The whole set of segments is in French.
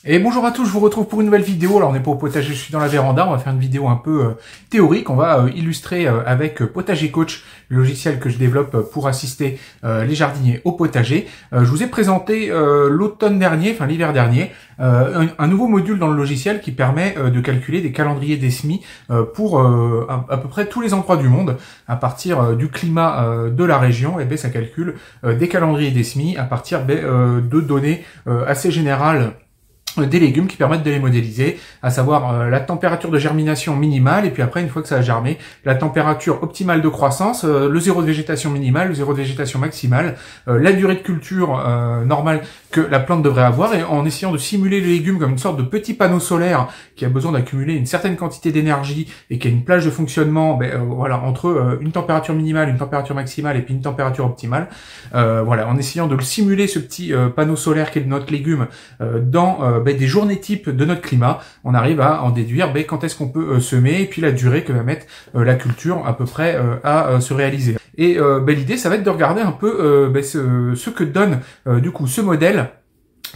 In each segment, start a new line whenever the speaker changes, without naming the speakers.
Et bonjour à tous, je vous retrouve pour une nouvelle vidéo. Alors on n'est pas au potager, je suis dans la véranda, on va faire une vidéo un peu théorique. On va illustrer avec Potager Coach, le logiciel que je développe pour assister les jardiniers au potager. Je vous ai présenté l'automne dernier, enfin l'hiver dernier, un nouveau module dans le logiciel qui permet de calculer des calendriers des semis pour à peu près tous les endroits du monde. À partir du climat de la région, et ça calcule des calendriers des semis à partir de données assez générales des légumes qui permettent de les modéliser, à savoir la température de germination minimale, et puis après, une fois que ça a germé, la température optimale de croissance, le zéro de végétation minimale, le zéro de végétation maximale, la durée de culture normale que la plante devrait avoir, et en essayant de simuler les légumes comme une sorte de petit panneau solaire qui a besoin d'accumuler une certaine quantité d'énergie et qui a une plage de fonctionnement voilà, entre une température minimale, une température maximale et puis une température optimale. Voilà, en essayant de le simuler, ce petit panneau solaire qui est notre légume dans des journées types de notre climat, on arrive à en déduire quand est-ce qu'on peut semer et puis la durée que va mettre la culture à peu près à se réaliser. Et l'idée, ça va être de regarder un peu ce que donne du coup ce modèle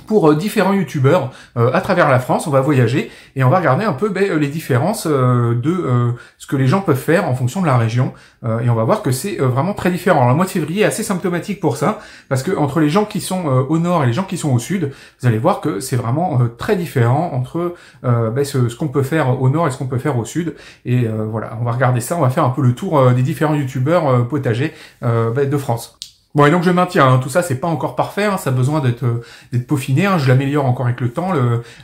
pour différents youtubeurs à travers la France. On va voyager et on va regarder un peu les différences de ce que les gens peuvent faire en fonction de la région, et on va voir que c'est vraiment très différent. Alors, le mois de février est assez symptomatique pour ça, parce que entre les gens qui sont au nord et les gens qui sont au sud, vous allez voir que c'est vraiment très différent entre ce qu'on peut faire au nord et ce qu'on peut faire au sud. Et voilà, on va regarder ça, on va faire un peu le tour des différents youtubeurs potagers de France. Bon, et donc je maintiens, hein, tout ça c'est pas encore parfait, hein, ça a besoin d'être peaufiné, hein, je l'améliore encore avec le temps,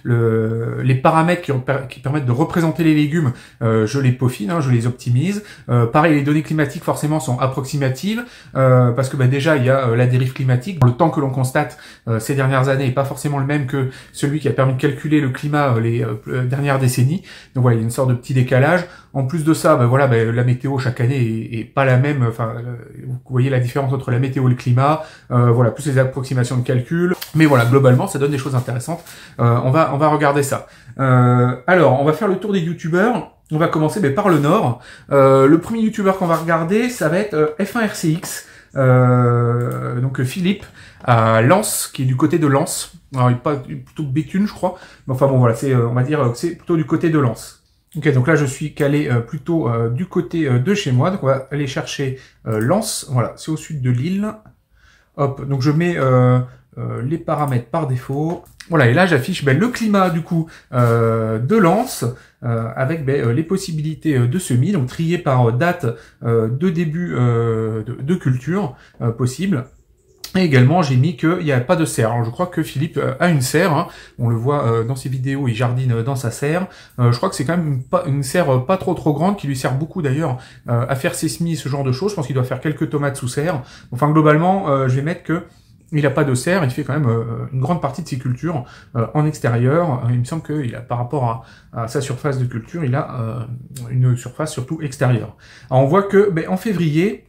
les paramètres qui permettent de représenter les légumes, je les peaufine, hein, je les optimise. Pareil, les données climatiques forcément sont approximatives, parce que déjà il y a la dérive climatique. Le temps que l'on constate ces dernières années est pas forcément le même que celui qui a permis de calculer le climat les dernières décennies. Donc voilà, il y a une sorte de petit décalage. En plus de ça, la météo chaque année est pas la même. Enfin, vous voyez la différence entre la météo et le climat. Voilà, plus les approximations de calcul. Mais voilà, globalement, ça donne des choses intéressantes. On va regarder ça. Alors, on va faire le tour des youtubeurs. On va commencer par le nord. Le premier youtubeur qu'on va regarder, ça va être F1RCX. Donc Philippe à Lens, qui est du côté de Lens. Alors, il est pas plutôt Béthune, je crois. Mais enfin bon, voilà, on va dire que c'est plutôt du côté de Lens. Ok, donc là je suis calé plutôt du côté de chez moi, donc on va aller chercher Lens, voilà, c'est au sud de l'île. Hop, donc je mets les paramètres par défaut. Voilà, et là j'affiche le climat du coup de Lens, avec les possibilités de semis, donc triées par date de début de culture possible. Et également, j'ai mis qu'il n'y a pas de serre. Alors, je crois que Philippe a une serre. Hein. On le voit dans ses vidéos, il jardine dans sa serre. Je crois que c'est quand même une serre pas trop grande, qui lui sert beaucoup d'ailleurs à faire ses semis, ce genre de choses. Je pense qu'il doit faire quelques tomates sous serre. Enfin, globalement, je vais mettre que il n'a pas de serre. Il fait quand même une grande partie de ses cultures en extérieur. Il me semble qu'il a, par rapport à sa surface de culture, il a une surface surtout extérieure. Alors, on voit que en février,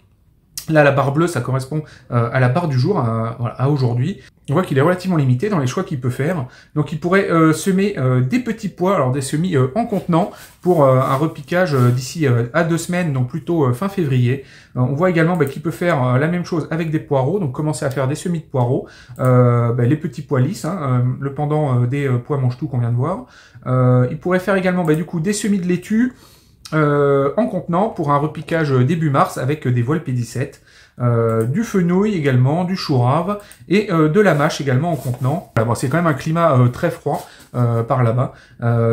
là, la barre bleue, ça correspond à la barre du jour, à aujourd'hui. On voit qu'il est relativement limité dans les choix qu'il peut faire. Donc, il pourrait semer des petits pois, alors des semis en contenant, pour un repiquage d'ici à 2 semaines, donc plutôt fin février. On voit également qu'il peut faire la même chose avec des poireaux, donc commencer à faire des semis de poireaux, les petits pois lisses, hein, le pendant des pois mange-tout qu'on vient de voir. Il pourrait faire également du coup des semis de laitue, en contenant pour un repiquage début mars avec des voiles P17, du fenouil également, du chou rave et de la mâche également en contenant. Voilà, bon, c'est quand même un climat très froid par là-bas,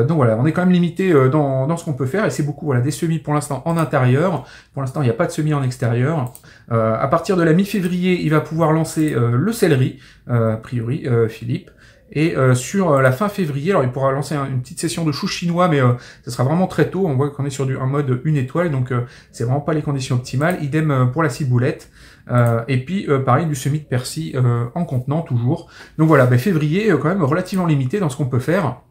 donc voilà, on est quand même limité dans ce qu'on peut faire, et c'est beaucoup des semis pour l'instant en intérieur. Pour l'instant il n'y a pas de semis en extérieur. À partir de la mi-février il va pouvoir lancer le céleri, a priori Philippe. Et sur la fin février, alors il pourra lancer une petite session de chou chinois, mais ce sera vraiment très tôt. On voit qu'on est sur un mode 1 étoile, donc c'est vraiment pas les conditions optimales. Idem pour la ciboulette. Et puis pareil, du semis de persil en contenant toujours. Donc voilà, février quand même relativement limité dans ce qu'on peut faire.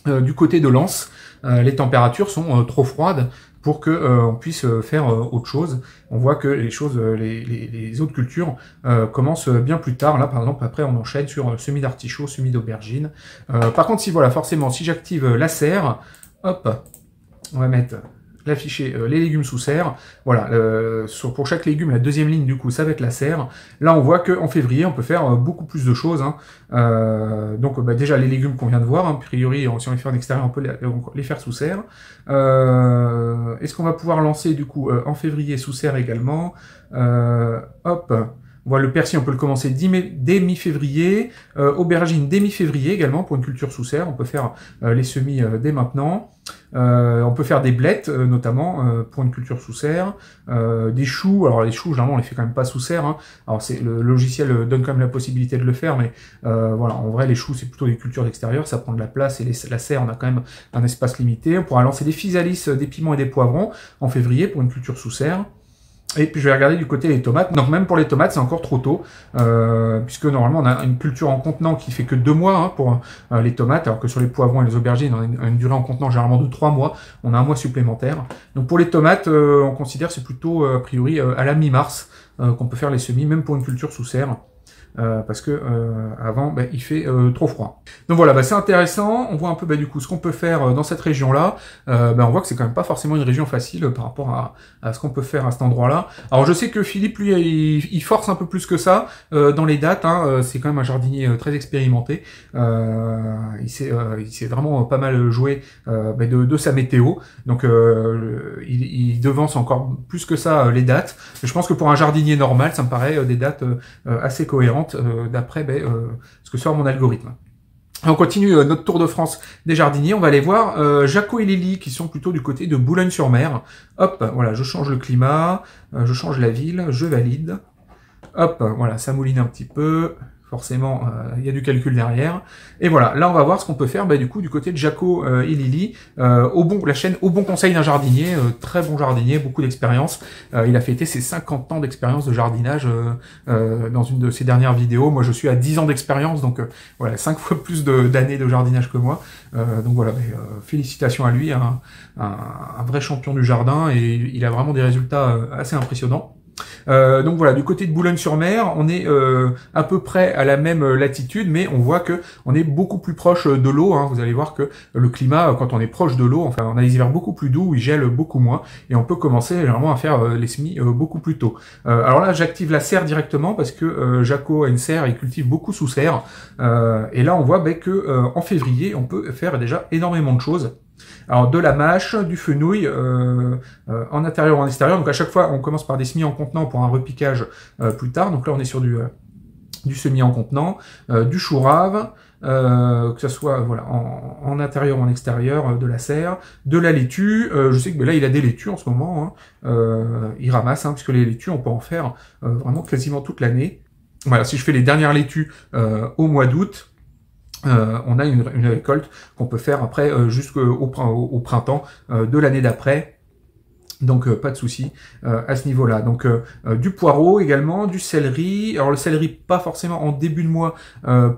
Du côté de Lens, les températures sont trop froides pour que on puisse faire autre chose. On voit que les choses, les autres cultures commencent bien plus tard. Là, par exemple, après, on enchaîne sur semis d'artichaut, semis d'aubergine. Par contre, forcément, si j'active la serre, hop, on va mettre l'afficher les légumes sous serre. Voilà, pour chaque légume, la deuxième ligne du coup, ça va être la serre. Là, on voit qu'en février, on peut faire beaucoup plus de choses. Hein. Donc déjà les légumes qu'on vient de voir, hein, a priori, si on les fait en extérieur, on peut les faire sous serre. Est-ce qu'on va pouvoir lancer du coup en février sous serre également? Hop. On voit le persil, on peut le commencer dès mi-février, aubergine dès mi-février également pour une culture sous serre. On peut faire les semis dès maintenant. On peut faire des blettes notamment pour une culture sous serre, des choux. Alors les choux, généralement, on les fait quand même pas sous serre. Hein. Alors le logiciel donne quand même la possibilité de le faire, mais voilà, en vrai, les choux c'est plutôt des cultures extérieures, ça prend de la place et la serre, on a quand même un espace limité. On pourra lancer des physalis, des piments et des poivrons en février pour une culture sous serre. Et puis je vais regarder du côté des tomates. Donc même pour les tomates, c'est encore trop tôt, puisque normalement on a une culture en contenant qui fait que 2 mois hein, pour les tomates, alors que sur les poivrons et les aubergines, on a une durée en contenant généralement de 3 mois. On a un mois supplémentaire. Donc pour les tomates, on considère c'est plutôt a priori à la mi-mars qu'on peut faire les semis, même pour une culture sous serre. Parce que avant il fait trop froid. Donc voilà, c'est intéressant, on voit un peu du coup ce qu'on peut faire dans cette région-là. On voit que c'est quand même pas forcément une région facile par rapport à ce qu'on peut faire à cet endroit-là. Alors je sais que Philippe, lui, il force un peu plus que ça dans les dates, hein, c'est quand même un jardinier très expérimenté. Il s'est vraiment pas mal joué de sa météo, donc il devance encore plus que ça les dates. Je pense que pour un jardinier normal, ça me paraît des dates assez cohérentes d'après ce que sort mon algorithme. On continue notre tour de France des jardiniers. On va aller voir Jaco et Lily qui sont plutôt du côté de Boulogne-sur-Mer. Hop, voilà, je change le climat, je change la ville, je valide. Hop, voilà, ça mouline un petit peu. Forcément, il y a du calcul derrière. Et voilà, là on va voir ce qu'on peut faire du coup du côté de Jaco et Lily. La chaîne Au Bon Conseil d'un Jardinier, très bon jardinier, beaucoup d'expérience. Il a fêté ses 50 ans d'expérience de jardinage dans une de ses dernières vidéos. Moi je suis à 10 ans d'expérience, donc voilà, 5 fois plus d'années de jardinage que moi. Donc voilà, félicitations à lui, un vrai champion du jardin, et il a vraiment des résultats assez impressionnants. Donc voilà, du côté de Boulogne-sur-Mer, on est à peu près à la même latitude, mais on voit que on est beaucoup plus proche de l'eau. Hein. Vous allez voir que le climat, quand on est proche de l'eau, enfin, on a des hivers beaucoup plus doux, où il gèle beaucoup moins, et on peut commencer généralement à faire les semis beaucoup plus tôt. Alors là, j'active la serre directement parce que Jaco a une serre, il cultive beaucoup sous serre, et là on voit que en février, on peut faire déjà énormément de choses. Alors de la mâche, du fenouil en intérieur ou en extérieur. Donc à chaque fois, on commence par des semis en contenant pour un repiquage plus tard. Donc là, on est sur du semis en contenant, du chou rave, que ce soit voilà en intérieur ou en extérieur, de la serre, de la laitue. Je sais que là, il a des laitues en ce moment. Hein. Il ramasse, puisque les laitues, on peut en faire vraiment quasiment toute l'année. Voilà, si je fais les dernières laitues au mois d'août, on a une récolte qu'on peut faire après jusqu'au printemps de l'année d'après. Donc pas de souci à ce niveau-là. Donc du poireau également, du céleri. Alors le céleri pas forcément en début de mois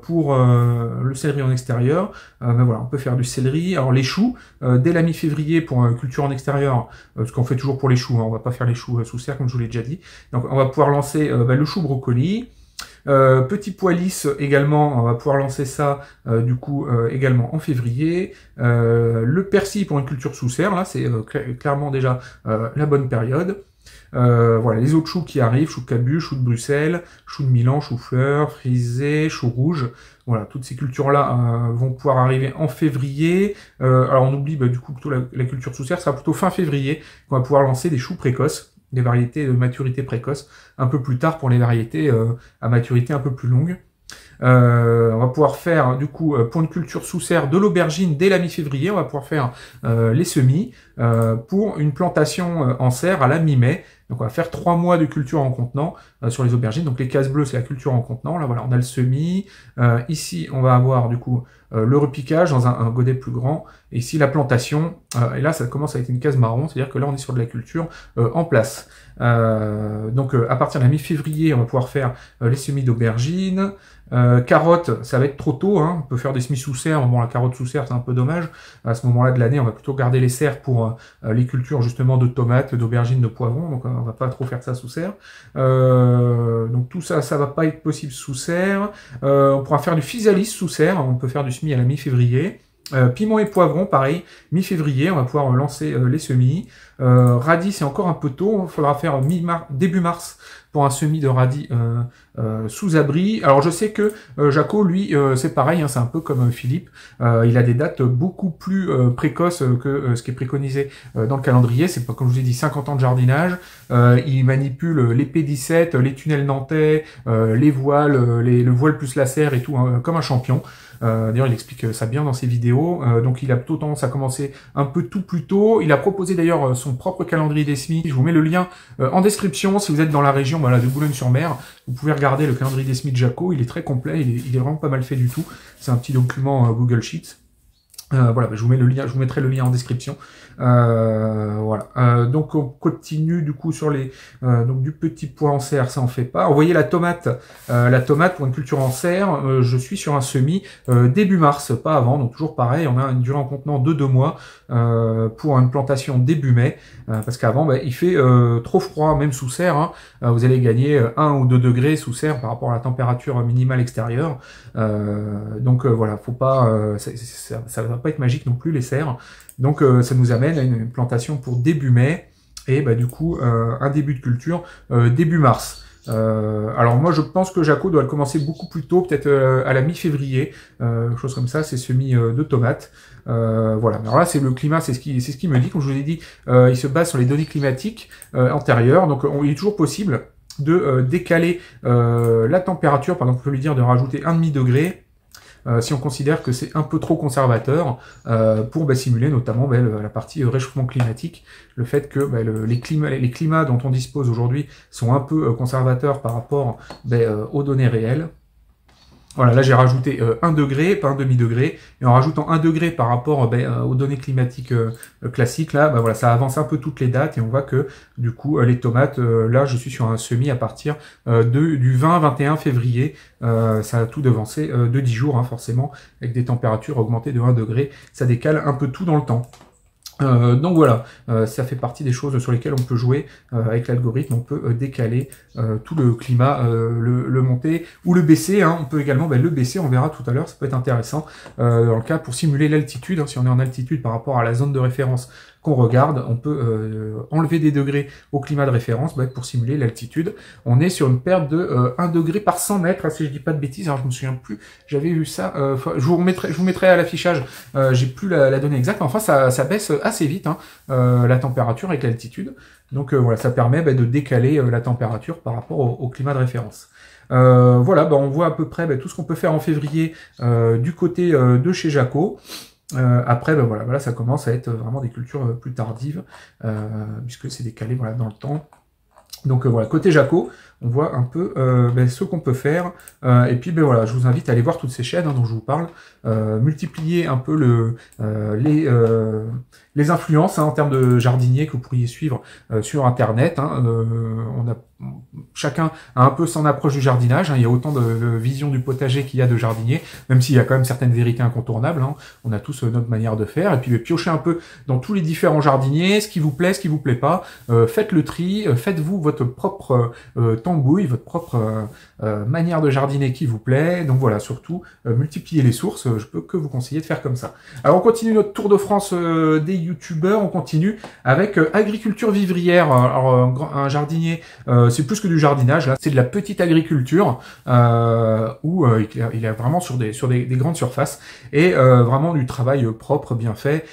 pour le céleri en extérieur. Mais voilà, on peut faire du céleri. Alors les choux dès la mi-février pour culture en extérieur, ce qu'on fait toujours pour les choux. Hein, on va pas faire les choux sous serre comme je vous l'ai déjà dit. Donc on va pouvoir lancer le chou brocoli. Petit pois lisse également, on va pouvoir lancer ça du coup également en février. Le persil pour une culture sous serre, là c'est clairement déjà la bonne période. Voilà, les autres choux qui arrivent, chou de Cabu, chou de Bruxelles, chou de Milan, chou-fleur, frisé, chou rouge. Voilà, toutes ces cultures-là vont pouvoir arriver en février. Alors on oublie du coup plutôt la culture sous serre, ça sera plutôt fin février qu'on va pouvoir lancer des choux précoces, des variétés de maturité précoce, un peu plus tard pour les variétés à maturité un peu plus longue. On va pouvoir faire du coup pour une culture sous serre de l'aubergine dès la mi-février. On va pouvoir faire les semis pour une plantation en serre à la mi-mai. Donc on va faire 3 mois de culture en contenant sur les aubergines. Donc les cases bleues c'est la culture en contenant. Là voilà, on a le semis. Ici on va avoir du coup le repiquage dans un godet plus grand. Et ici la plantation. Et là ça commence à être une case marron, c'est-à-dire que là on est sur de la culture en place. Donc à partir de la mi-février on va pouvoir faire les semis d'aubergines. Carottes, ça va être trop tôt, hein. On peut faire des semis sous serre. Bon, la carotte sous serre, c'est un peu dommage. À ce moment-là de l'année, on va plutôt garder les serres pour les cultures justement de tomates, d'aubergines, de poivrons. Donc, on va pas trop faire ça sous serre. Donc, tout ça, ça va pas être possible sous serre. On pourra faire du physalis sous serre. On peut faire du semis à la mi-février. Piment et poivron, pareil, mi-février, on va pouvoir lancer les semis. Radis, c'est encore un peu tôt, il faudra faire début mars pour un semis de radis sous abri. Alors je sais que Jaco, lui, c'est pareil, hein, c'est un peu comme Philippe, il a des dates beaucoup plus précoces que ce qui est préconisé dans le calendrier. C'est pas, comme je vous ai dit, 50 ans de jardinage. Il manipule les P17, les tunnels nantais, les voiles, le voile plus la serre et tout, hein, comme un champion. D'ailleurs, il explique ça bien dans ses vidéos. Donc, il a plutôt tendance à commencer un peu tout plus tôt. Il a proposé d'ailleurs son propre calendrier des semis. Je vous mets le lien en description. Si vous êtes dans la région de Boulogne-sur-Mer, vous pouvez regarder le calendrier des semis de Jaco. Il est très complet. Il est vraiment pas mal fait du tout. C'est un petit document Google Sheets. Voilà, je vous mets le lien, je vous mettrai le lien en description. Voilà. Donc on continue du coup sur les donc du petit pois en serre, ça en fait pas. Vous voyez la tomate pour une culture en serre, je suis sur un semis début mars, pas avant. Donc toujours pareil, on a une durée en contenant de 2 mois pour une plantation début mai, parce qu'avant il fait trop froid, même sous serre. Hein, vous allez gagner 1 ou 2 degrés sous serre par rapport à la température minimale extérieure. Donc voilà, faut pas, ça va pas être magique non plus les serres. Donc ça nous amène à une plantation pour début mai et du coup un début de culture début mars. Alors moi je pense que Jaco doit le commencer beaucoup plus tôt, peut-être à la mi-février, chose comme ça, c'est semis de tomates. Voilà. Alors là c'est le climat, c'est ce qu'il me dit, comme je vous ai dit, il se base sur les données climatiques antérieures, donc il est toujours possible de décaler la température. Par exemple, on peut lui dire de rajouter 1,5 degré si on considère que c'est un peu trop conservateur pour simuler notamment la partie réchauffement climatique, le fait que les climats dont on dispose aujourd'hui sont un peu conservateurs par rapport aux données réelles. Voilà, là j'ai rajouté 1 degré, pas un demi-degré, et en rajoutant 1 degré par rapport aux données climatiques classiques, là, voilà, ça avance un peu toutes les dates, et on voit que du coup les tomates, là je suis sur un semis à partir du 20-21 février, ça a tout devancé de 10 jours, hein, forcément, avec des températures augmentées de 1 degré, ça décale un peu tout dans le temps. Donc voilà, ça fait partie des choses sur lesquelles on peut jouer avec l'algorithme, on peut décaler tout le climat, le monter ou le baisser, hein. On peut également le baisser, on verra tout à l'heure, ça peut être intéressant dans le cas pour simuler l'altitude, hein. Si on est en altitude par rapport à la zone de référence qu'on regarde, on peut enlever des degrés au climat de référence pour simuler l'altitude. On est sur une perte de 1 degré par 100 mètres, hein, si je dis pas de bêtises, alors je me souviens plus, j'avais vu ça, je vous mettrai à l'affichage, j'ai plus la donnée exacte, mais enfin ça baisse assez vite, hein, la température avec l'altitude. Donc voilà, ça permet de décaler la température par rapport au climat de référence. Voilà, on voit à peu près tout ce qu'on peut faire en février du côté de chez Jaco. Après, voilà, ça commence à être vraiment des cultures plus tardives, puisque c'est décalé dans le temps. Donc voilà, côté Jaco, on voit un peu ce qu'on peut faire. Et puis voilà, je vous invite à aller voir toutes ces chaînes dont je vous parle, multiplier un peu les influences en termes de jardiniers que vous pourriez suivre sur Internet. Chacun a un peu son approche du jardinage, hein. Il y a autant de visions du potager qu'il y a de jardiniers, même s'il y a quand même certaines vérités incontournables, hein. On a tous notre manière de faire, et puis piocher un peu dans tous les différents jardiniers, ce qui vous plaît, ce qui vous plaît pas, faites le tri, faites-vous votre propre tambouille, votre propre manière de jardiner qui vous plaît. Donc voilà, surtout multipliez les sources, je peux que vous conseiller de faire comme ça. Alors on continue notre tour de France des youtubeurs, on continue avec agriculture vivrière. Alors un jardinier, c'est plus que du jardinage, là, c'est de la petite agriculture où il est vraiment sur des grandes surfaces et vraiment du travail propre, bien fait,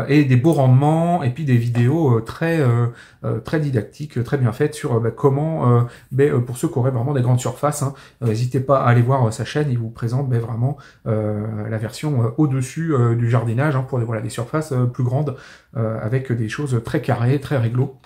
et des beaux rendements, et puis des vidéos très didactiques, très bien faites sur comment, pour ceux qui auraient vraiment des grandes surfaces, hein, n'hésitez pas à aller voir sa chaîne, il vous présente vraiment la version au-dessus du jardinage, hein, pour des surfaces plus grandes, avec des choses très carrées, très réglo.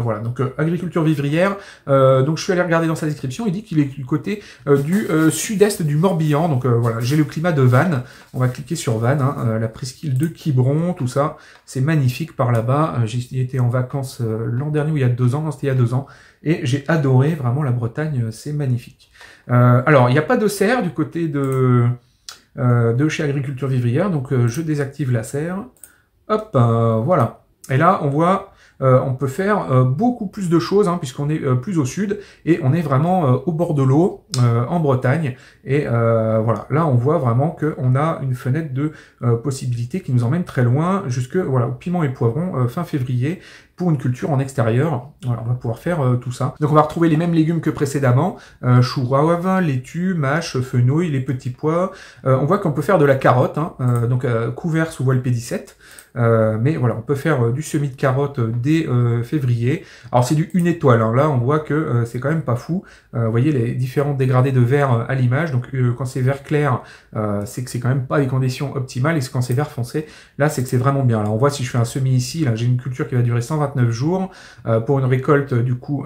Voilà, donc agriculture vivrière, donc je suis allé regarder dans sa description, il dit qu'il est du côté du sud-est du Morbihan, donc voilà, j'ai le climat de Vannes, on va cliquer sur Vannes, hein, la presqu'île de Quiberon, tout ça, c'est magnifique par là-bas, j'y étais en vacances l'an dernier ou il y a 2 ans, non, c'était il y a 2 ans, et j'ai adoré, vraiment la Bretagne, c'est magnifique. Alors, il n'y a pas de serre du côté de chez agriculture vivrière, donc je désactive la serre, hop, voilà, et là on voit on peut faire beaucoup plus de choses, hein, puisqu'on est plus au sud, et on est vraiment au bord de l'eau, en Bretagne, et voilà, là on voit vraiment qu'on a une fenêtre de possibilités qui nous emmène très loin, jusque voilà, au piment et poivron, fin février, pour une culture en extérieur. Voilà, on va pouvoir faire tout ça. Donc on va retrouver les mêmes légumes que précédemment, chou rave, laitue, mâche, fenouil, les petits pois. On voit qu'on peut faire de la carotte, hein, donc couvert sous voile P17. Mais voilà, on peut faire du semis de carottes dès février. Alors c'est du 1 étoile, hein. Là on voit que c'est quand même pas fou. Vous voyez les différents dégradés de vert à l'image. Donc quand c'est vert clair, c'est que c'est quand même pas les conditions optimales. Et quand c'est vert foncé, là c'est que c'est vraiment bien. Là on voit si je fais un semis ici, là j'ai une culture qui va durer 129 jours pour une récolte du coup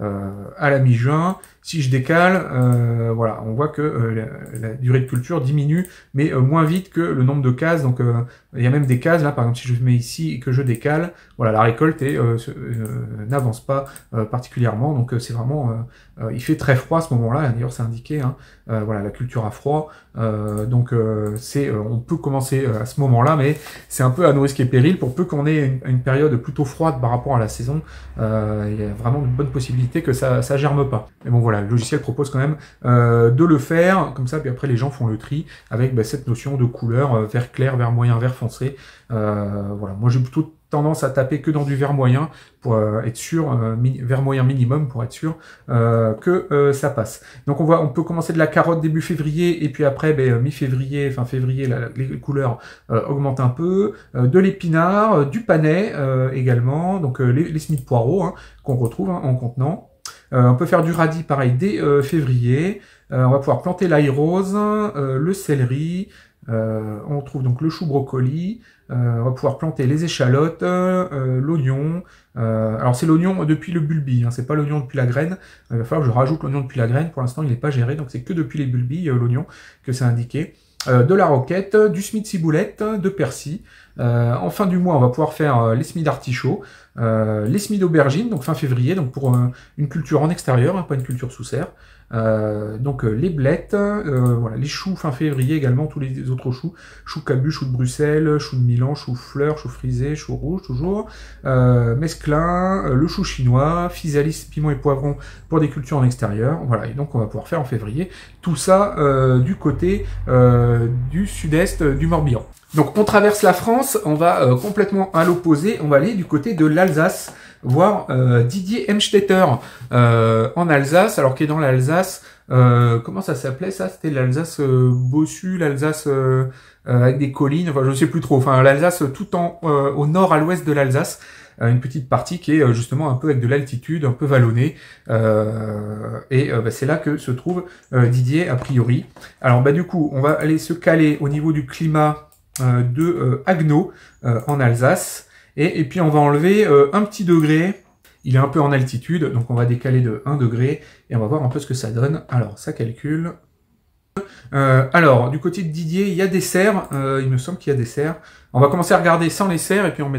à la mi-juin. Si je décale, voilà, on voit que la durée de culture diminue, mais moins vite que le nombre de cases. Donc il y a même des cases là, par exemple si je mets ici et que je décale, voilà, la récolte n'avance pas particulièrement. Donc c'est vraiment, il fait très froid à ce moment-là. D'ailleurs c'est indiqué, hein, voilà, la culture a froid. Donc on peut commencer à ce moment-là, mais c'est un peu à nos risques et périls. Pour peu qu'on ait une période plutôt froide par rapport à la saison, il y a vraiment de bonnes possibilités que ça germe pas. Mais bon voilà, le logiciel propose quand même de le faire comme ça, puis après les gens font le tri avec cette notion de couleur, vert clair, vert moyen, vert foncé. Voilà, moi j'ai plutôt tendance à taper que dans du vert moyen pour être sûr, vert moyen minimum pour être sûr que ça passe. Donc on peut commencer de la carotte début février et puis après mi-février, fin février, les couleurs augmentent un peu, de l'épinard, du panais également, donc les semis de poireaux, hein, qu'on retrouve, hein, en contenant. On peut faire du radis pareil dès février. On va pouvoir planter l'ail rose, le céleri, on trouve donc le chou brocoli, on va pouvoir planter les échalotes, l'oignon. Alors c'est l'oignon depuis le bulbi, hein, c'est pas l'oignon depuis la graine. Il va falloir que je rajoute l'oignon depuis la graine. Pour l'instant il n'est pas géré, donc c'est que depuis les bulbis l'oignon que c'est indiqué. De la roquette, du semis de ciboulette, de persil. En fin du mois, on va pouvoir faire les semis d'artichaut, les semis d'aubergine, donc fin février, donc pour une culture en extérieur, hein, pas une culture sous serre. Donc les blettes, voilà, les choux fin février également, tous les autres choux, choux cabu, choux de Bruxelles, choux de Milan, choux fleurs, choux frisés, choux rouges toujours, mesclin, le chou chinois, physalis, piment et poivron pour des cultures en extérieur. Voilà, et donc on va pouvoir faire en février tout ça du côté du sud-est du Morbihan. Donc on traverse la France, on va complètement à l'opposé, on va aller du côté de l'Alsace, voir Didier Hemstetter en Alsace, alors qu'il est dans l'Alsace, comment ça s'appelait ça? C'était l'Alsace Bossu, l'Alsace avec des collines, enfin je sais plus trop, enfin l'Alsace tout au nord à l'ouest de l'Alsace, une petite partie qui est justement un peu avec de l'altitude, un peu vallonnée, et c'est là que se trouve Didier a priori. Alors du coup on va aller se caler au niveau du climat de Haguenau en Alsace, et puis on va enlever un petit degré. Il est un peu en altitude, donc on va décaler de 1 degré et on va voir un peu ce que ça donne. Alors ça calcule. Alors du côté de Didier, il y a des serres, il me semble qu'il y a des serres. On va commencer à regarder sans les serres et puis on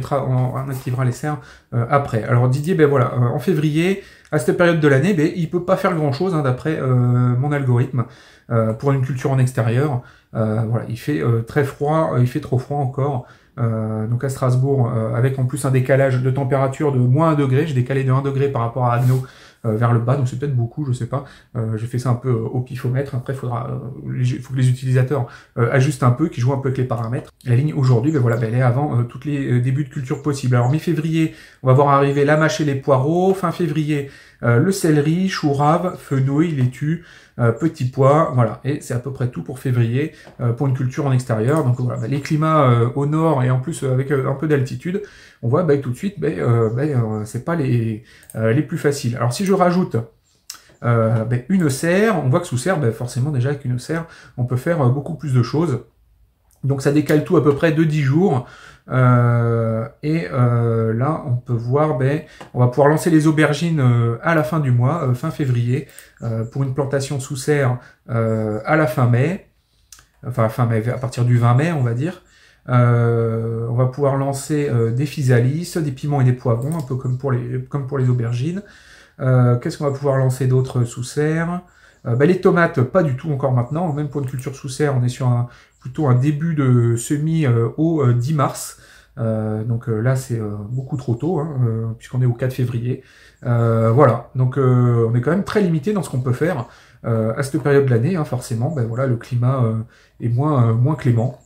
activera les serres après. Alors Didier, voilà, en février, à cette période de l'année, il peut pas faire grand chose, hein, d'après mon algorithme pour une culture en extérieur. Voilà, il fait très froid, il fait trop froid encore. Donc à Strasbourg, avec en plus un décalage de température de moins 1 degré, j'ai décalé de 1 degré par rapport à Haguenau vers le bas, donc c'est peut-être beaucoup, je sais pas. J'ai fait ça un peu au pifomètre. Après, faut que les utilisateurs ajustent un peu, qu'ils jouent un peu avec les paramètres. La ligne aujourd'hui, voilà, elle est avant tous les débuts de culture possibles. Alors mi-février, on va voir arriver la mâche et les poireaux. Fin février, le céleri, chou rave, fenouil, laitue, petits pois, voilà. Et c'est à peu près tout pour février pour une culture en extérieur. Donc voilà, les climats au nord et en plus avec un peu d'altitude, on voit tout de suite, c'est pas les plus faciles. Alors si je rajoute une serre, on voit que sous serre, forcément déjà avec une serre, on peut faire beaucoup plus de choses. Donc ça décale tout à peu près de 10 jours. Là, on peut voir, on va pouvoir lancer les aubergines à la fin du mois, fin février, pour une plantation sous serre à la fin mai. Enfin, fin mai, à partir du 20 mai, on va dire. On va pouvoir lancer des physalis, des piments et des poivrons, un peu comme pour les aubergines. Qu'est-ce qu'on va pouvoir lancer d'autre sous serre? Les tomates, pas du tout encore maintenant. Même pour une culture sous serre, on est sur plutôt un début de semis au 10 mars. Donc là, c'est beaucoup trop tôt, hein, puisqu'on est au 4 février. Voilà, donc on est quand même très limité dans ce qu'on peut faire à cette période de l'année, hein, forcément. Ben voilà, le climat est moins clément.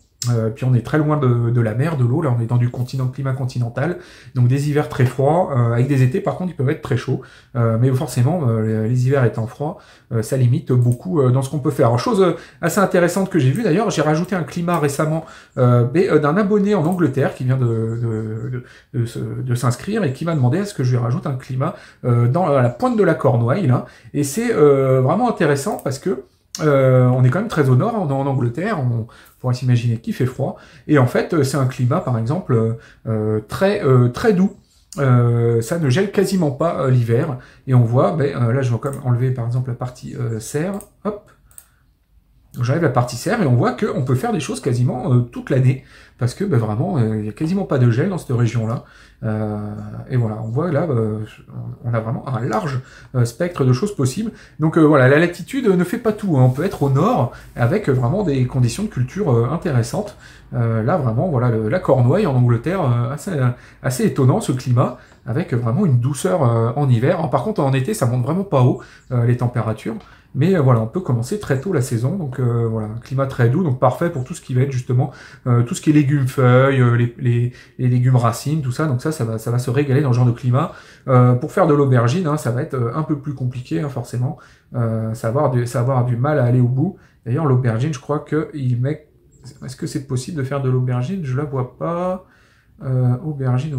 Puis on est très loin de la mer, de l'eau. Là, on est dans du climat continental, donc des hivers très froids, avec des étés par contre ils peuvent être très chauds. Mais forcément, les hivers étant froids, ça limite beaucoup dans ce qu'on peut faire. Alors, chose assez intéressante que j'ai vue d'ailleurs, j'ai rajouté un climat récemment d'un abonné en Angleterre qui vient de s'inscrire et qui m'a demandé est-ce que je lui rajoute un climat à la pointe de la Cornouaille là. Et c'est vraiment intéressant parce que on est quand même très au nord, on est en Angleterre, on pourrait s'imaginer qu'il fait froid, et en fait c'est un climat par exemple très doux. Ça ne gèle quasiment pas l'hiver, et on voit, là je vais quand même enlever par exemple la partie serre, hop, j'enlève la partie serre et on voit qu'on peut faire des choses quasiment toute l'année, parce que vraiment il n'y a quasiment pas de gel dans cette région-là. Et voilà, on voit là, on a vraiment un large spectre de choses possibles. Donc voilà, la latitude ne fait pas tout, hein. On peut être au nord avec vraiment des conditions de culture intéressantes. Là vraiment, voilà, la Cornouaille en Angleterre, assez étonnant ce climat, avec vraiment une douceur en hiver. Alors, par contre en été ça monte vraiment pas haut les températures. Mais voilà, on peut commencer très tôt la saison, donc voilà, un climat très doux, donc parfait pour tout ce qui va être justement tout ce qui est légumes feuilles, les légumes racines, tout ça. Donc ça va se régaler dans ce genre de climat. Pour faire de l'aubergine, hein, ça va être un peu plus compliqué, hein, forcément. Ça va avoir du mal à aller au bout. D'ailleurs, l'aubergine, je crois que il met. Est-ce que c'est possible de faire de l'aubergine? Je la vois pas. Aubergine.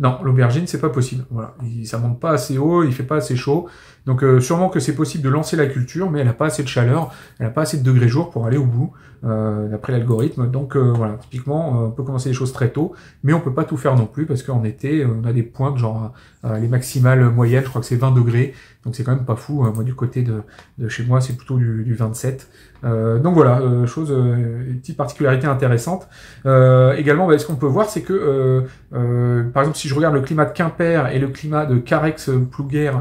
Non, l'aubergine, c'est pas possible. Voilà, ça monte pas assez haut, il fait pas assez chaud. Donc sûrement que c'est possible de lancer la culture, mais elle a pas assez de chaleur, elle a pas assez de degrés jour pour aller au bout, d'après l'algorithme. Donc voilà, typiquement, on peut commencer les choses très tôt, mais on peut pas tout faire non plus, parce qu'en été, on a des pointes, genre les maximales moyennes, je crois que c'est 20 degrés, donc c'est quand même pas fou. Moi, du côté de chez moi, c'est plutôt du 27. Donc voilà, une petite particularité intéressante. Également, ce qu'on peut voir, c'est que, par exemple, si je regarde le climat de Quimper et le climat de Carrex-Plouguer,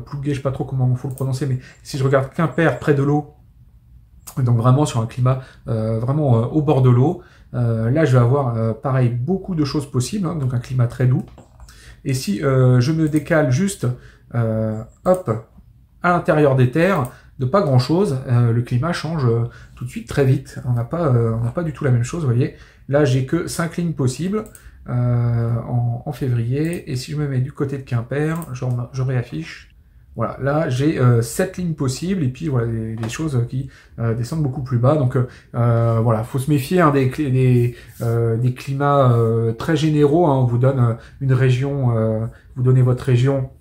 Plouguer, je sais pas trop comment il faut le prononcer, mais si je regarde Quimper près de l'eau, donc vraiment sur un climat vraiment au bord de l'eau, là je vais avoir pareil beaucoup de choses possibles, hein, donc un climat très doux. Et si je me décale juste hop à l'intérieur des terres, de pas grand chose, le climat change tout de suite très vite. On n'a pas du tout la même chose, vous voyez. Là j'ai que 5 lignes possibles en février, et si je me mets du côté de Quimper, je réaffiche. Voilà, là j'ai 7 lignes possibles, et puis voilà des choses qui descendent beaucoup plus bas. Donc voilà, faut se méfier, hein, des climats très généraux, hein. On vous donne une région, vous donnez votre région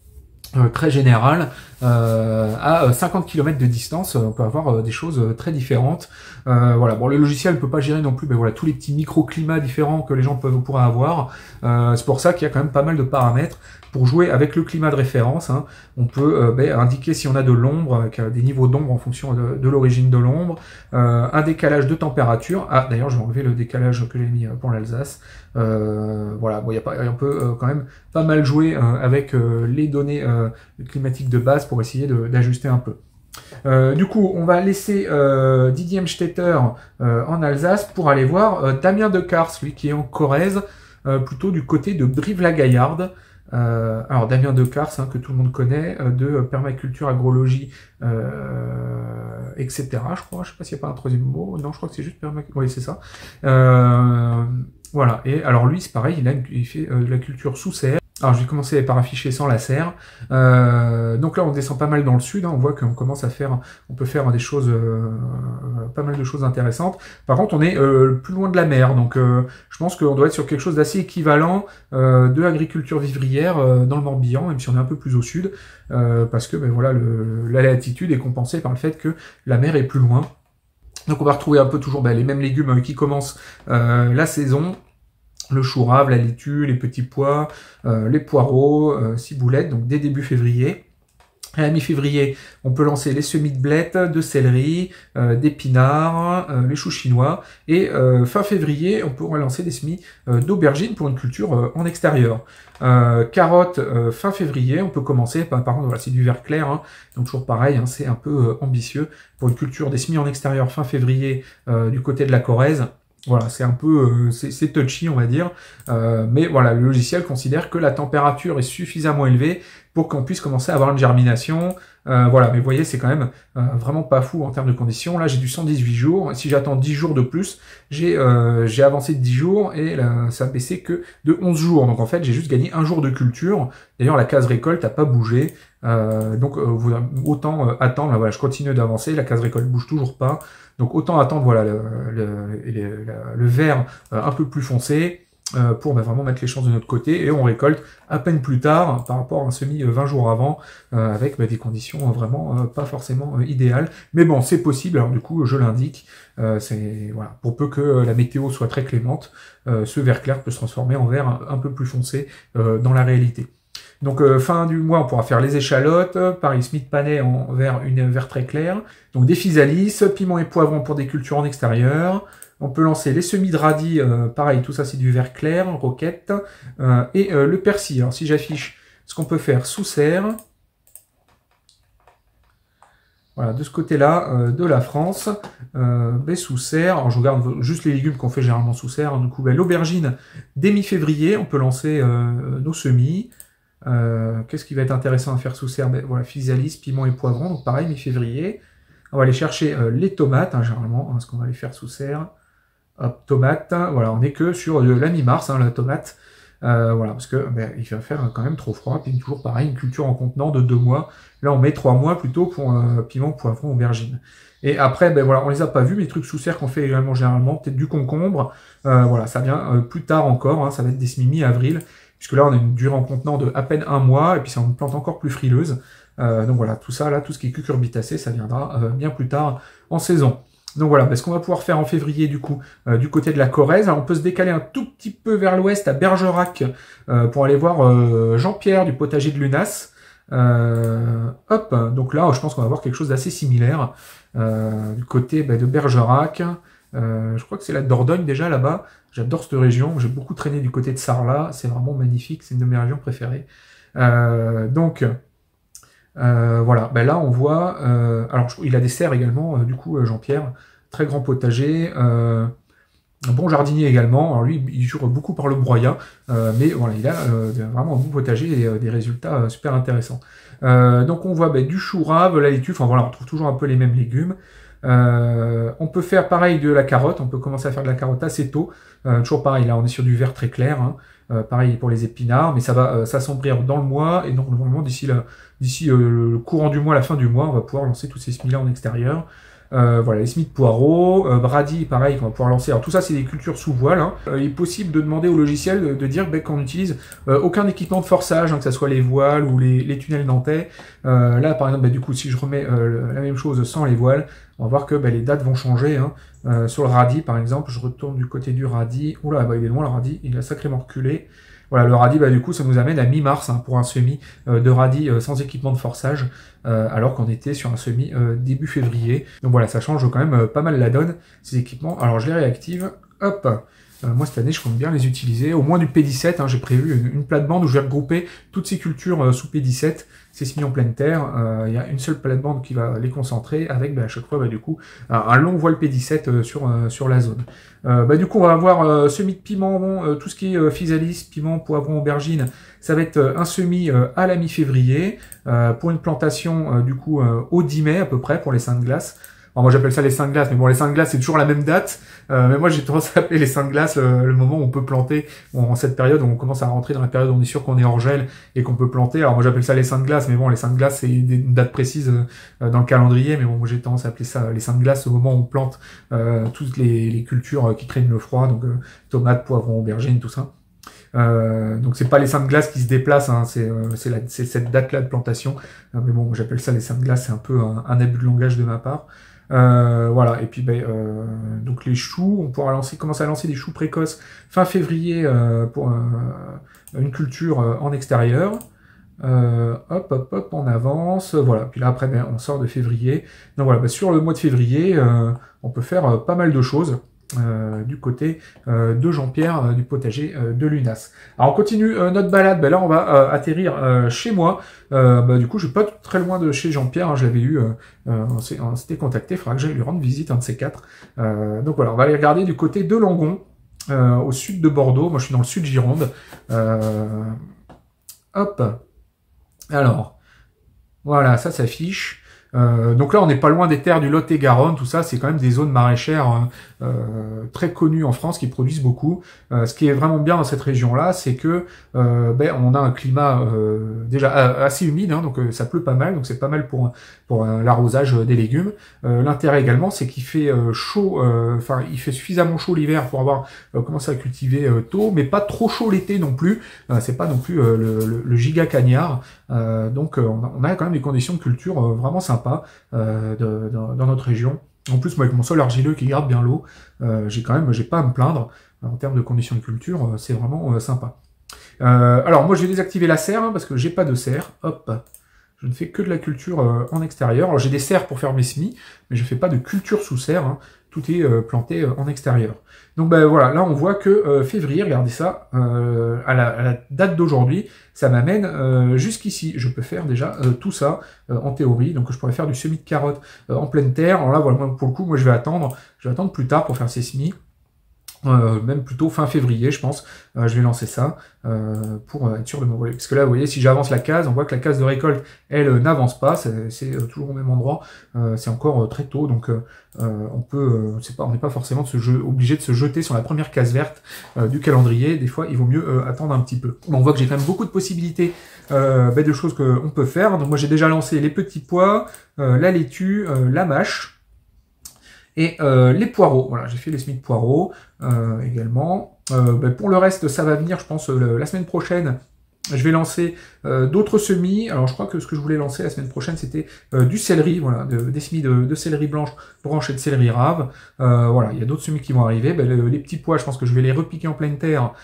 très générale, à 50 km de distance, on peut avoir des choses très différentes. Voilà, bon, le logiciel ne peut pas gérer non plus voilà, tous les petits microclimats différents que les gens pourraient avoir. C'est pour ça qu'il y a quand même pas mal de paramètres pour jouer avec le climat de référence, hein. On peut indiquer si on a de l'ombre, avec des niveaux d'ombre en fonction de l'origine de l'ombre, un décalage de température. Ah, d'ailleurs, je vais enlever le décalage que j'ai mis pour l'Alsace. Voilà, bon, on peut quand même pas mal jouer avec les données climatiques de base pour essayer d'ajuster un peu. Du coup, on va laisser Didier Amstetter en Alsace pour aller voir Damien Decars, lui qui est en Corrèze, plutôt du côté de Brive-la-Gaillarde. Alors Damien Decars, hein, que tout le monde connaît, de permaculture, agrologie, etc. Je crois, je sais pas s'il n'y a pas un troisième mot. Non, je crois que c'est juste permaculture. Oui, c'est ça. Voilà. Et alors lui, c'est pareil, il fait de la culture sous serre. Alors je vais commencer par afficher sans la serre. Donc là on descend pas mal dans le sud, hein. On voit qu'on commence à faire, on peut faire des choses, pas mal de choses intéressantes. Par contre on est plus loin de la mer, donc je pense qu'on doit être sur quelque chose d'assez équivalent de l'agriculture vivrière dans le Morbihan, même si on est un peu plus au sud, parce que voilà, la latitude est compensée par le fait que la mer est plus loin. Donc on va retrouver un peu toujours les mêmes légumes qui commencent la saison. Le chou rave, la laitue, les petits pois, les poireaux, ciboulettes, donc dès début février. À la mi-février, on peut lancer les semis de blettes, de céleri, d'épinards, les choux chinois. Et fin février, on pourra lancer des semis d'aubergines pour une culture en extérieur. Carottes, fin février, on peut commencer, par contre, voilà, c'est du vert clair, hein, donc toujours pareil, hein, c'est un peu ambitieux. Pour une culture des semis en extérieur fin février du côté de la Corrèze. Voilà, c'est un peu, c'est touchy, on va dire, mais voilà, le logiciel considère que la température est suffisamment élevée pour qu'on puisse commencer à avoir une germination. Voilà, mais vous voyez, c'est quand même vraiment pas fou en termes de conditions. Là, j'ai du 118 jours. Si j'attends 10 jours de plus, j'ai avancé de 10 jours et là, ça a baissé que de 11 jours. Donc en fait, j'ai juste gagné un jour de culture. D'ailleurs, la case récolte n'a pas bougé. Donc autant attendre. Là, voilà, je continue d'avancer. La case récolte bouge toujours pas. Donc autant attendre voilà le vert un peu plus foncé pour vraiment mettre les chances de notre côté, et on récolte à peine plus tard par rapport à un semis 20 jours avant avec des conditions vraiment pas forcément idéales. Mais bon, c'est possible, alors du coup je l'indique, c'est voilà, pour peu que la météo soit très clémente, ce vert clair peut se transformer en vert un peu plus foncé dans la réalité. Donc fin du mois, on pourra faire les échalotes, pareil, Smith panais en vert, une vert très clair, donc des physalis, piment et poivrons pour des cultures en extérieur. On peut lancer les semis de radis, pareil, tout ça c'est du vert clair, roquette, et le persil. Alors si j'affiche ce qu'on peut faire sous serre, voilà, de ce côté-là de la France, sous serre, alors je regarde juste les légumes qu'on fait généralement sous serre, hein, du coup l'aubergine dès mi-février, on peut lancer nos semis. Qu'est-ce qui va être intéressant à faire sous serre? Voilà, physalis, piment et poivrons, donc pareil, mi-février. On va aller chercher les tomates, hein, généralement, hein, ce qu'on va aller faire sous serre. Hop, tomate, voilà, on n'est que sur la mi-mars, hein, la tomate. Voilà, parce que il va faire quand même trop froid, puis toujours pareil, une culture en contenant de 2 mois. Là, on met 3 mois plutôt pour piment, poivron, aubergine. Et après, voilà, on les a pas vus, mais les trucs sous serre qu'on fait également généralement, peut-être du concombre. Voilà, ça vient plus tard encore, hein, ça va être des semis mi-avril, puisque là, on a une durée en contenant de à peine 1 mois, et puis c'est une plante encore plus frileuse. Donc voilà, tout ça, là, tout ce qui est cucurbitacé, ça viendra bien plus tard en saison. Donc voilà, ce qu'on va pouvoir faire en février, du coup, du côté de la Corrèze. Alors, on peut se décaler un tout petit peu vers l'ouest, à Bergerac, pour aller voir Jean-Pierre du potager de Lunas. Hop, donc là, je pense qu'on va avoir quelque chose d'assez similaire, du côté de Bergerac. Je crois que c'est la Dordogne déjà là-bas. J'adore cette région, j'ai beaucoup traîné du côté de Sarlat, c'est vraiment magnifique, c'est une de mes régions préférées. Voilà, là on voit, alors il a des serres également, du coup Jean-Pierre, très grand potager, un bon jardinier également. Alors lui il jure beaucoup par le broyat, mais voilà, il a vraiment un bon potager et des résultats super intéressants. Donc on voit du chou rave, la laitue, enfin voilà, on trouve toujours un peu les mêmes légumes. On peut faire pareil de la carotte, on peut commencer à faire de la carotte assez tôt, toujours pareil, là on est sur du vert très clair, hein. Pareil pour les épinards, mais ça va s'assombrir dans le mois, et donc normalement d'ici le courant du mois, la fin du mois, on va pouvoir lancer tous ces semis-là en extérieur. Voilà, les semis de poireaux, radis, pareil, qu'on va pouvoir lancer. Alors tout ça, c'est des cultures sous voile, hein. Il est possible de demander au logiciel de dire qu'on n'utilise aucun équipement de forçage, hein, que ce soit les voiles ou les tunnels nantais. Là, par exemple, du coup, si je remets la même chose sans les voiles, on va voir que les dates vont changer, hein. Sur le radis, par exemple, je retourne du côté du radis. Oula, il est loin le radis, il a sacrément reculé. Voilà, le radis, du coup, ça nous amène à mi-mars, hein, pour un semis de radis sans équipement de forçage, alors qu'on était sur un semis début février. Donc voilà, ça change quand même pas mal la donne, ces équipements. Alors je les réactive, hop. Moi cette année, je compte bien les utiliser, au moins du P17, hein, j'ai prévu une plate-bande où je vais regrouper toutes ces cultures sous P17, c'est semis en pleine terre, il y a une seule plate-bande qui va les concentrer, avec à chaque fois du coup un long voile P17 sur la zone. Du coup on va avoir semis de piment, tout ce qui est physalis, piment, poivron, aubergine, ça va être un semis à la mi-février, pour une plantation du coup au 10 mai à peu près pour les seins de glace. Alors moi j'appelle ça les seins de glace, mais bon les seins de glace c'est toujours la même date, mais moi j'ai tendance à appeler les seins de glace le moment où on peut planter, en cette période où on commence à rentrer dans la période où on est sûr qu'on est hors gel et qu'on peut planter. Alors moi j'appelle ça les seins de glace, mais bon les seins de glace c'est une date précise dans le calendrier, mais bon moi j'ai tendance à appeler ça les seins de glace au moment où on plante toutes les cultures qui craignent le froid, donc tomates, poivrons, aubergines, tout ça. Donc c'est pas les seins de glace qui se déplacent, hein, c'est cette date-là de plantation, mais bon j'appelle ça les seins de glace, c'est un peu un abus de langage de ma part. Voilà, et puis donc les choux, on pourra commencer à lancer des choux précoces fin février pour une culture en extérieur. Hop, on avance, voilà, puis là après on sort de février. Donc voilà, sur le mois de février, on peut faire pas mal de choses. du côté de Jean-Pierre du potager de Lunas. Alors on continue notre balade, ben là on va atterrir chez moi. Du coup je suis pas très loin de chez Jean-Pierre, hein, je l'avais eu, on s'était contacté, il faudra que j'aille lui rendre visite, un de ces quatre. Donc voilà, on va aller regarder du côté de Langon, au sud de Bordeaux. Moi je suis dans le sud Gironde. Hop, alors voilà, ça s'affiche. Donc là, on n'est pas loin des terres du Lot-et-Garonne, tout ça, c'est quand même des zones maraîchères très connues en France qui produisent beaucoup. Ce qui est vraiment bien dans cette région-là, c'est que on a un climat déjà assez humide, hein, donc ça pleut pas mal, donc c'est pas mal pour l'arrosage des légumes. L'intérêt également, c'est qu'il fait chaud, enfin il fait suffisamment chaud l'hiver pour avoir commencé à cultiver tôt, mais pas trop chaud l'été non plus. C'est pas non plus le giga cagnard. Donc on a quand même des conditions de culture vraiment sympas dans notre région. En plus, moi, avec mon sol argileux qui garde bien l'eau, j'ai pas à me plaindre. En termes de conditions de culture, c'est vraiment sympa. Alors, moi, je vais désactiver la serre, hein, parce que j'ai pas de serre. Hop, je ne fais que de la culture en extérieur. Alors, j'ai des serres pour faire mes semis, mais je fais pas de culture sous serre, hein. Tout est planté en extérieur. Donc voilà, là on voit que février, regardez ça, à la date d'aujourd'hui, ça m'amène jusqu'ici. Je peux faire déjà tout ça en théorie, donc je pourrais faire du semis de carottes en pleine terre. Alors là, voilà, pour le coup, moi je vais attendre plus tard pour faire ces semis. Même plutôt fin février, je pense. Je vais lancer ça pour être sûr de m'envoler. Parce que là, vous voyez, si j'avance la case, on voit que la case de récolte, elle n'avance pas. C'est toujours au même endroit. C'est encore très tôt, donc on n'est pas forcément obligé de se jeter sur la première case verte du calendrier. Des fois, il vaut mieux attendre un petit peu. Bon, on voit que j'ai quand même beaucoup de possibilités de choses qu'on peut faire. Donc moi, j'ai déjà lancé les petits pois, la laitue, la mâche. Et les poireaux, voilà, j'ai fait les semis de poireaux également. Pour le reste, ça va venir, je pense, la semaine prochaine. Je vais lancer d'autres semis. Alors je crois que ce que je voulais lancer la semaine prochaine, c'était du céleri, voilà, des semis de céleri branche et de céleri rave. Voilà, il y a d'autres semis qui vont arriver. Les petits pois, je pense que je vais les repiquer en pleine terre,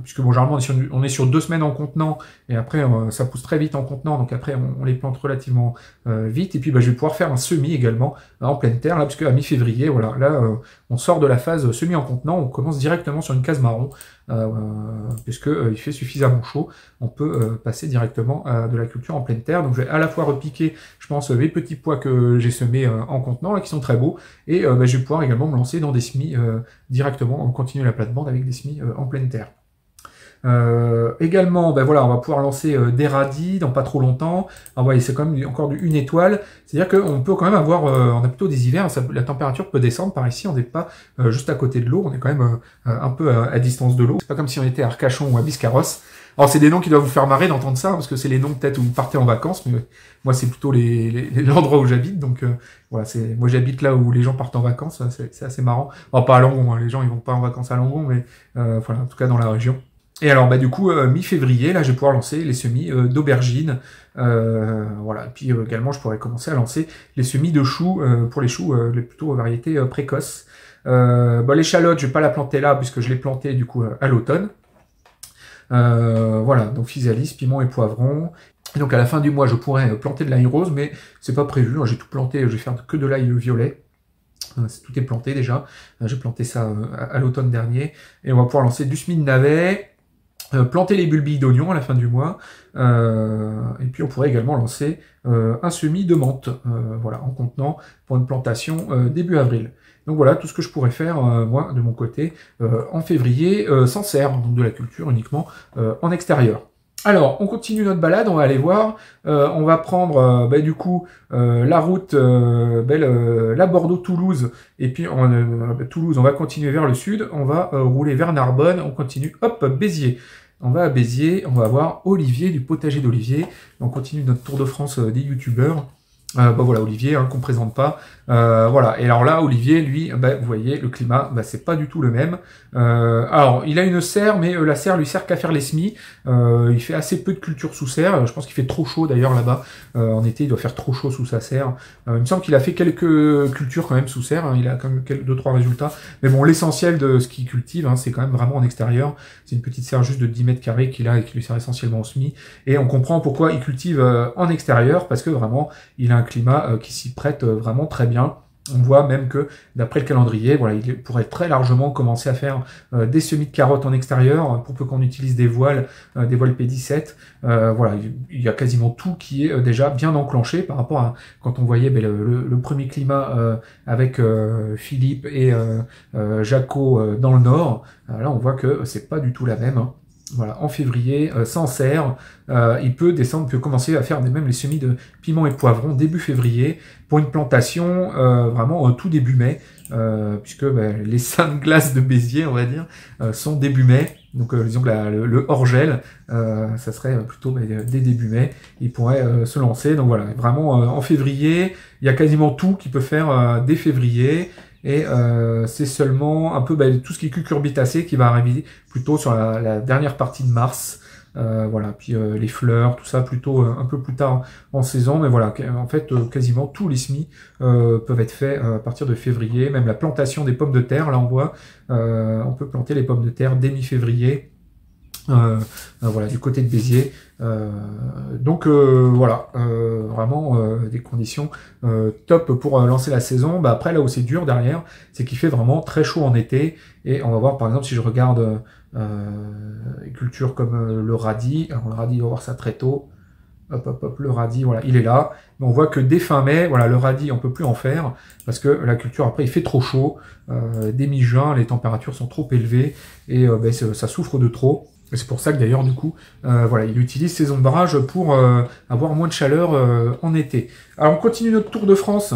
puisque bon, généralement on est sur 2 semaines en contenant, et après ça pousse très vite en contenant, donc après on les plante relativement vite. Et puis je vais pouvoir faire un semis également en pleine terre, là, puisque à mi-février, voilà, là on sort de la phase semis en contenant, on commence directement sur une case marron, puisque il fait suffisamment chaud, on peut passer directement de la culture en pleine terre. Donc je vais à la fois repiquer, je pense, les petits pois que j'ai semés en contenant, là, qui sont très beaux, et je vais pouvoir également me lancer dans des semis directement, on continue la plate-bande avec des semis en pleine terre. Également, voilà, on va pouvoir lancer des radis dans pas trop longtemps. Alors, voyez, c'est quand même encore une étoile. C'est-à-dire qu'on peut quand même avoir, on a plutôt des hivers, la température peut descendre par ici, on n'est pas juste à côté de l'eau, on est quand même un peu à distance de l'eau. C'est pas comme si on était à Arcachon ou à Biscarrosse. Alors c'est des noms qui doivent vous faire marrer d'entendre ça, parce que c'est les noms peut-être où vous partez en vacances, mais moi c'est plutôt l'endroit où j'habite, donc voilà, moi j'habite là où les gens partent en vacances, c'est assez marrant. Alors pas à Langon, hein, les gens ils vont pas en vacances à Langon, mais voilà, en tout cas dans la région. Et alors du coup mi-février, là je vais pouvoir lancer les semis d'aubergines, voilà. Et puis également je pourrais commencer à lancer les semis de choux pour les choux les plutôt variétés précoces. L'échalote je vais pas la planter là puisque je l'ai plantée du coup à l'automne. Voilà, donc physalis, piment et poivron. Et donc à la fin du mois je pourrais planter de l'ail rose, mais c'est pas prévu, j'ai tout planté, je vais faire que de l'ail violet. Tout est planté déjà, j'ai planté ça à l'automne dernier, et on va pouvoir lancer du semis de navet, planter les bulbilles d'oignons à la fin du mois, et puis on pourrait également lancer un semis de menthe, voilà, en contenant pour une plantation début avril. Donc voilà tout ce que je pourrais faire, moi, de mon côté, en février, sans serre, donc de la culture uniquement en extérieur. Alors, on continue notre balade, on va aller voir, on va prendre du coup la route, la Bordeaux-Toulouse, et puis Toulouse, on va continuer vers le sud, on va rouler vers Narbonne, on continue, hop, Béziers. On va à Béziers, on va voir Olivier du potager d'Olivier, on continue notre tour de France des youtubeurs. Voilà, Olivier, hein, qu'on présente pas. Voilà. Et alors là, Olivier, lui, vous voyez, le climat, c'est pas du tout le même. Alors, il a une serre, mais la serre lui sert qu'à faire les semis. Il fait assez peu de culture sous serre. Je pense qu'il fait trop chaud d'ailleurs là-bas. En été, il doit faire trop chaud sous sa serre. Il me semble qu'il a fait quelques cultures quand même sous serre. Hein. Il a quand même 2-3 résultats. Mais bon, l'essentiel de ce qu'il cultive, hein, c'est quand même vraiment en extérieur. C'est une petite serre juste de 10 mètres carrés qu'il a et qui lui sert essentiellement au semis. Et on comprend pourquoi il cultive en extérieur, parce que vraiment, il a un climat qui s'y prête vraiment très bien. On voit même que, d'après le calendrier, voilà, il pourrait très largement commencer à faire des semis de carottes en extérieur, pour peu qu'on utilise des voiles P17. Voilà, il y a quasiment tout qui est déjà bien enclenché par rapport à quand on voyait le premier climat avec Philippe et Jaco dans le nord. Là, on voit que c'est pas du tout la même. Hein. Voilà, en février, sans serre, il peut commencer à faire même les semis de piments et poivrons début février pour une plantation vraiment tout début mai, puisque les saintes glaces de Béziers, on va dire, sont début mai. Donc disons que le hors-gel, ça serait plutôt dès début mai, il pourrait se lancer. Donc voilà, vraiment en février, il y a quasiment tout qui peut faire dès février. Et c'est seulement un peu tout ce qui est cucurbitacé qui va arriver plutôt sur la dernière partie de mars. Voilà, puis les fleurs, tout ça plutôt un peu plus tard en saison. Mais voilà, en fait, quasiment tous les semis peuvent être faits à partir de février. Même la plantation des pommes de terre, là on voit, on peut planter les pommes de terre dès mi-février. Voilà, du côté de Béziers. Donc voilà, vraiment des conditions top pour lancer la saison. Après, là où c'est dur derrière, c'est qu'il fait vraiment très chaud en été. Et on va voir, par exemple, si je regarde les cultures comme le radis. Alors le radis, on va voir ça très tôt. Hop, hop, hop, le radis, voilà, il est là. Mais on voit que dès fin mai, voilà, le radis, on peut plus en faire parce que la culture, après, il fait trop chaud. Dès mi-juin, les températures sont trop élevées et ça souffre de trop. C'est pour ça que d'ailleurs, du coup, voilà, il utilise ces ombrages pour avoir moins de chaleur en été. Alors, on continue notre tour de France.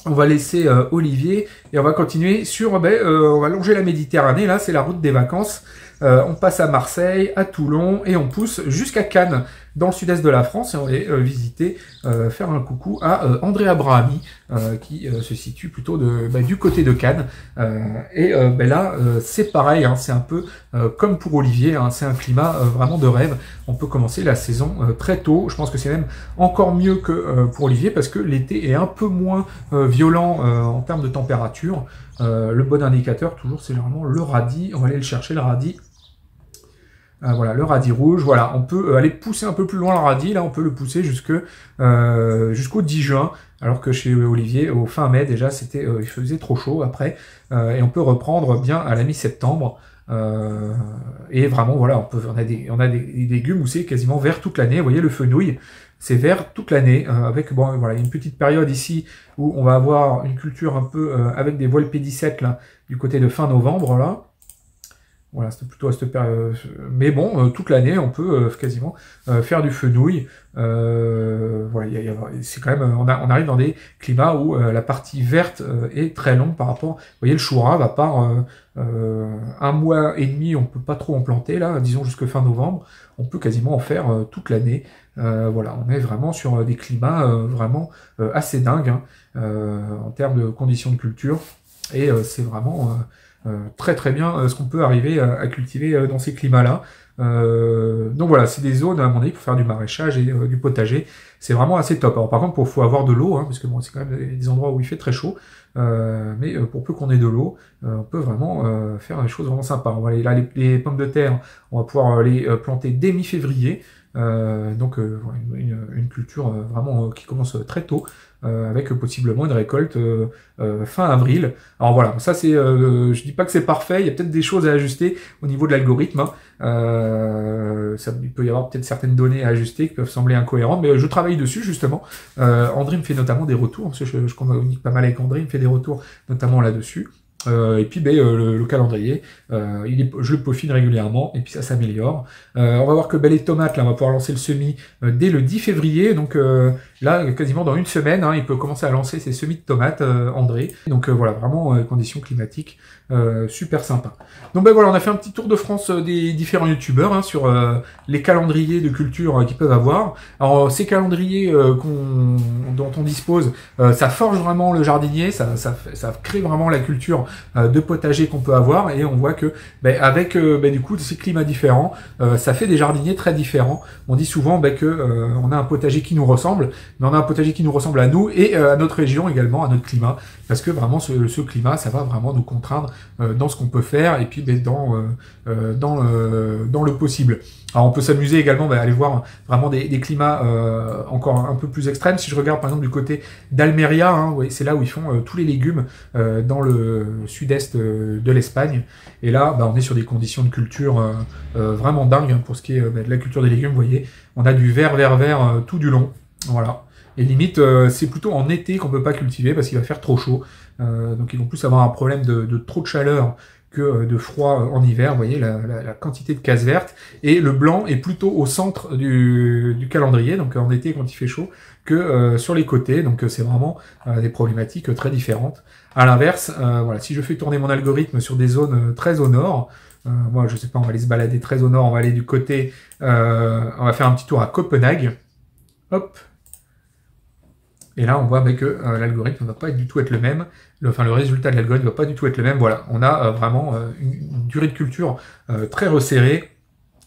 On va laisser Olivier et on va continuer sur, on va longer la Méditerranée. Là, c'est la route des vacances. On passe à Marseille, à Toulon et on pousse jusqu'à Cannes, dans le sud-est de la France, et on va visiter, faire un coucou à André Abrahami, qui se situe plutôt du côté de Cannes. Là, c'est pareil, hein, c'est un peu comme pour Olivier, hein, c'est un climat vraiment de rêve. On peut commencer la saison très tôt. Je pense que c'est même encore mieux que pour Olivier, parce que l'été est un peu moins violent en termes de température. Le bon indicateur, toujours, c'est généralement le radis. On va aller le chercher, le radis. Voilà, le radis rouge. Voilà, on peut aller pousser un peu plus loin le radis. Là, on peut le pousser jusqu'au 10 juin. Alors que chez Olivier, au fin mai, déjà, il faisait trop chaud après. Et on peut reprendre bien à la mi-septembre. Et vraiment, voilà, on a des légumes où c'est quasiment vert toute l'année. Vous voyez, le fenouil, c'est vert toute l'année. Avec, voilà, une petite période ici où on va avoir une culture un peu avec des voiles P17, là, du côté de fin novembre, là. Voilà, c'était plutôt à cette période. Mais bon, toute l'année, on peut quasiment faire du fenouil. Voilà, c'est quand même, on arrive dans des climats où la partie verte est très longue par rapport. Vous voyez, le chou rave, à part un mois et demi, on peut pas trop en planter là, disons jusque fin novembre. On peut quasiment en faire toute l'année. Voilà, on est vraiment sur des climats vraiment assez dingues en termes de conditions de culture. Et c'est vraiment très très bien ce qu'on peut arriver à cultiver dans ces climats-là. Donc voilà, c'est des zones à mon avis pour faire du maraîchage et du potager. C'est vraiment assez top. Alors par contre, faut avoir de l'eau, hein, parce que bon, c'est quand même des endroits où il fait très chaud. Mais pour peu qu'on ait de l'eau, on peut vraiment faire des choses vraiment sympas. On va aller là, les pommes de terre, on va pouvoir les planter dès mi-février. Donc voilà, une culture vraiment qui commence très tôt, avec possiblement une récolte fin avril. Alors voilà, ça c'est, je dis pas que c'est parfait, il y a peut-être des choses à ajuster au niveau de l'algorithme. Il peut y avoir peut-être certaines données à ajuster qui peuvent sembler incohérentes, mais je travaille dessus justement. André me fait notamment des retours, parce que je communique pas mal avec André, il me fait des retours notamment là-dessus. Et puis le calendrier, je le peaufine régulièrement et puis ça s'améliore. On va voir que les tomates, là, on va pouvoir lancer le semis dès le 10 février. Donc là, quasiment dans une semaine, hein, il peut commencer à lancer ses semis de tomates, André. Donc voilà, vraiment conditions climatiques super sympa. Donc voilà, on a fait un petit tour de France des différents youtubeurs hein, sur les calendriers de culture qu'ils peuvent avoir. Alors ces calendriers dont on dispose, ça forge vraiment le jardinier, ça crée vraiment la culture de potager qu'on peut avoir, et on voit que avec du coup ces climats différents, ça fait des jardiniers très différents. On dit souvent que on a un potager qui nous ressemble, mais on a un potager qui nous ressemble à nous et à notre région également, à notre climat, parce que vraiment ce climat, ça va vraiment nous contraindre dans ce qu'on peut faire, et puis dans le possible. Alors on peut s'amuser également à aller voir vraiment des climats encore un peu plus extrêmes. Si je regarde par exemple du côté d'Almeria, hein, c'est là où ils font tous les légumes dans le sud-est de l'Espagne. Et là, on est sur des conditions de culture vraiment dingues hein, pour ce qui est de la culture des légumes. Vous voyez, on a du vert tout du long. Voilà. Et limite, c'est plutôt en été qu'on peut pas cultiver parce qu'il va faire trop chaud. Donc ils vont plus avoir un problème de trop de chaleur que de froid en hiver. Vous voyez la quantité de cases vertes. Et le blanc est plutôt au centre du calendrier, donc en été quand il fait chaud, que sur les côtés. Donc c'est vraiment des problématiques très différentes. À l'inverse, voilà, si je fais tourner mon algorithme sur des zones très au nord, moi je sais pas, on va aller se balader très au nord, on va aller du côté, on va faire un petit tour à Copenhague. Hop. Et là, on voit que l'algorithme ne va pas du tout être le même. Le résultat de l'algorithme ne va pas du tout être le même. Voilà, on a vraiment une durée de culture très resserrée,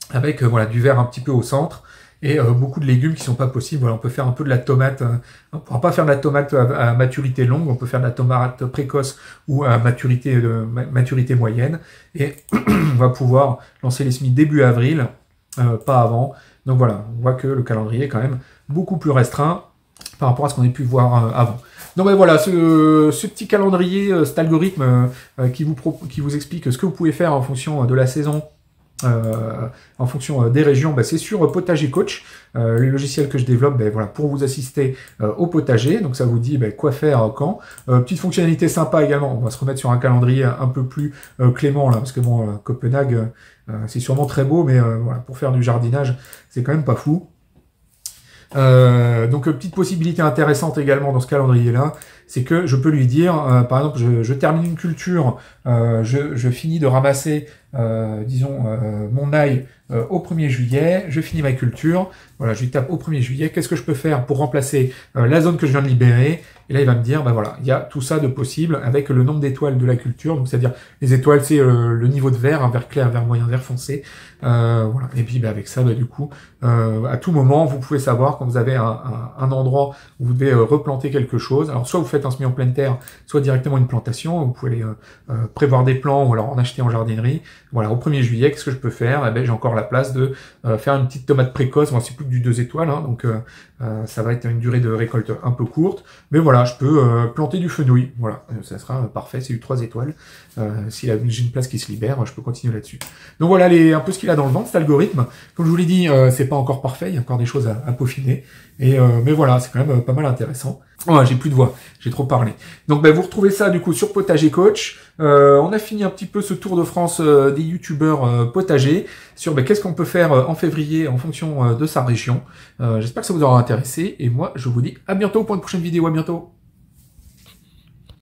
avec du vert un petit peu au centre, et beaucoup de légumes qui sont pas possibles. Voilà, on peut faire un peu de la tomate. On ne pourra pas faire de la tomate à maturité longue. On peut faire de la tomate précoce ou à maturité moyenne. Et on va pouvoir lancer les semis début avril, pas avant. Donc voilà, on voit que le calendrier est quand même beaucoup plus restreint par rapport à ce qu'on a pu voir avant. Donc voilà, ce petit calendrier, cet algorithme qui vous explique ce que vous pouvez faire en fonction de la saison, en fonction des régions, c'est sur Potager Coach, le logiciel que je développe pour vous assister au potager. Donc ça vous dit quoi faire quand. Petite fonctionnalité sympa également, on va se remettre sur un calendrier un peu plus clément là, parce que bon, Copenhague, c'est sûrement très beau, mais voilà, pour faire du jardinage, c'est quand même pas fou. Donc petite possibilité intéressante également dans ce calendrier là, c'est que je peux lui dire par exemple je termine une culture, je finis de ramasser disons mon ail au 1er juillet, je finis ma culture, voilà, je lui tape au 1er juillet, qu'est-ce que je peux faire pour remplacer la zone que je viens de libérer, et là il va me dire voilà, il y a tout ça de possible avec le nombre d'étoiles de la culture, donc c'est-à-dire les étoiles c'est le niveau de vert, vert clair, vert moyen, vert foncé, voilà, et puis avec ça du coup à tout moment vous pouvez savoir quand vous avez un endroit où vous devez replanter quelque chose, alors soit vous faites un semis en pleine terre, soit directement une plantation, vous pouvez prévoir des plants ou alors en acheter en jardinerie. Voilà, au 1er juillet, qu'est-ce que je peux faire? J'ai encore la place de faire une petite tomate précoce, moi c'est plus que du 2 étoiles, hein, donc ça va être une durée de récolte un peu courte, mais voilà, je peux planter du fenouil, voilà, ça sera parfait, c'est du 3 étoiles, si j'ai une place qui se libère, je peux continuer là-dessus. Donc voilà un peu ce qu'il a dans le ventre, cet algorithme. Comme je vous l'ai dit, c'est pas encore parfait, il y a encore des choses à peaufiner, mais voilà, c'est quand même pas mal intéressant. Ouais, j'ai plus de voix, j'ai trop parlé. Donc vous retrouvez ça du coup sur Potager Coach. On a fini un petit peu ce tour de France des youtubeurs potagers sur qu'est-ce qu'on peut faire en février en fonction de sa région. J'espère que ça vous aura intéressé, et moi je vous dis à bientôt pour une prochaine vidéo, à bientôt.